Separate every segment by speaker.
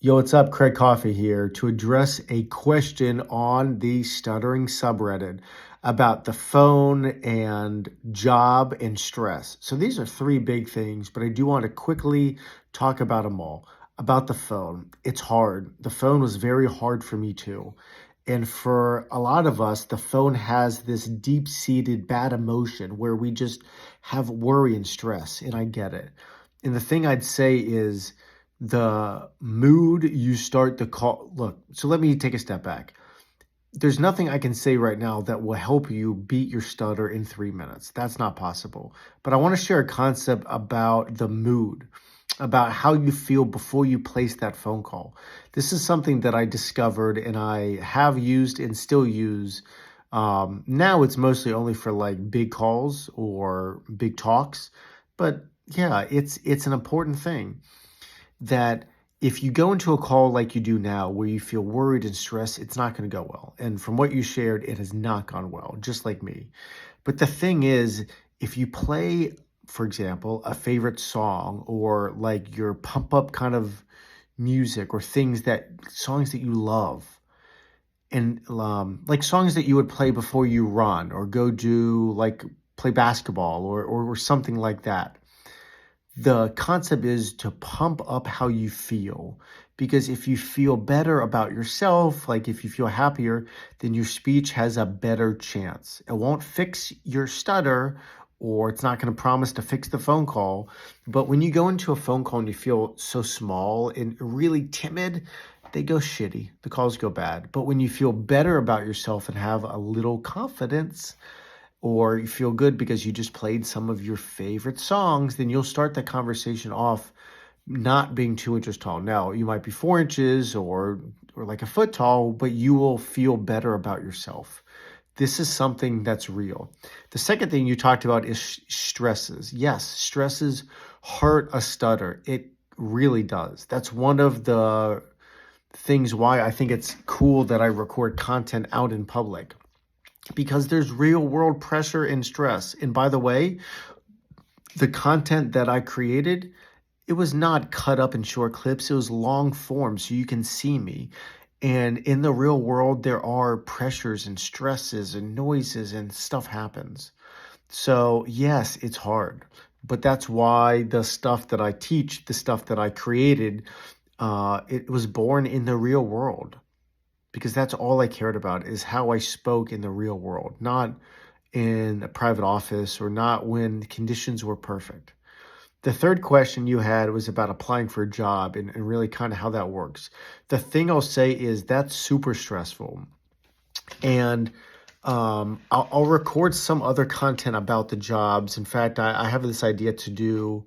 Speaker 1: Yo, what's up? Craig Coffee here to address a question on the Stuttering subreddit about the phone and job and stress. So these are three big things, but I do want to quickly talk about them all. About the phone, it's hard. The phone was very hard for me too. And for a lot of us, the phone has this deep-seated bad emotion where we just have worry and stress, and I get it. And the thing I'd say is the mood you start the call. Look, so let me take a step back. There's nothing I can say right now that will help you beat your stutter in 3 minutes. That's not possible. But I want to share a concept about the mood, about how you feel before you place that phone call. This is something that I discovered and I have used and still use. Now it's mostly only for like big calls or big talks, but yeah, it's an important thing that if you go into a call like you do now, where you feel worried and stressed, it's not going to go well. And from what you shared, it has not gone well, just like me. But the thing is, if you play, for example, a favorite song or like your pump up kind of music or songs that you love, and like songs that you would play before you run or go do like play basketball or something like that. The concept is to pump up how you feel. Because if you feel better about yourself, like if you feel happier, then your speech has a better chance. It won't fix your stutter, or it's not going to promise to fix the phone call. But when you go into a phone call and you feel so small and really timid, they go shitty. The calls go bad. But when you feel better about yourself and have a little confidence, or you feel good because you just played some of your favorite songs, then you'll start the conversation off not being 2 inches tall. Now, you might be 4 inches or like a foot tall, but you will feel better about yourself. This is something that's real. The second thing you talked about is stresses. Yes, stresses hurt a stutter. It really does. That's one of the things why I think it's cool that I record content out in public, because there's real world pressure and stress. And by the way, the content that I created, it was not cut up in short clips. It was long form so you can see me. And in the real world, there are pressures and stresses and noises and stuff happens. So yes, it's hard. But that's why the stuff that I teach, the stuff that I created, it was born in the real world, because that's all I cared about, is how I spoke in the real world, not in a private office or not when conditions were perfect. The third question you had was about applying for a job and really kind of how that works. The thing I'll say is that's super stressful. And I'll record some other content about the jobs. In fact, I have this idea to do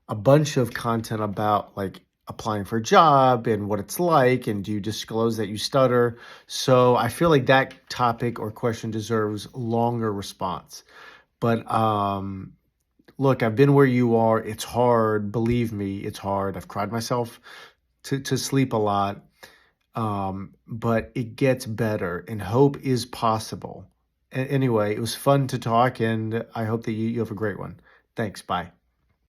Speaker 1: a bunch of content about like applying for a job and what it's like, and do you disclose that you stutter? So I feel like that topic or question deserves longer response. But look, I've been where you are. It's hard. Believe me, it's hard. I've cried myself to sleep a lot. But it gets better and hope is possible. Anyway, it was fun to talk, and I hope that you have a great one. Thanks. Bye.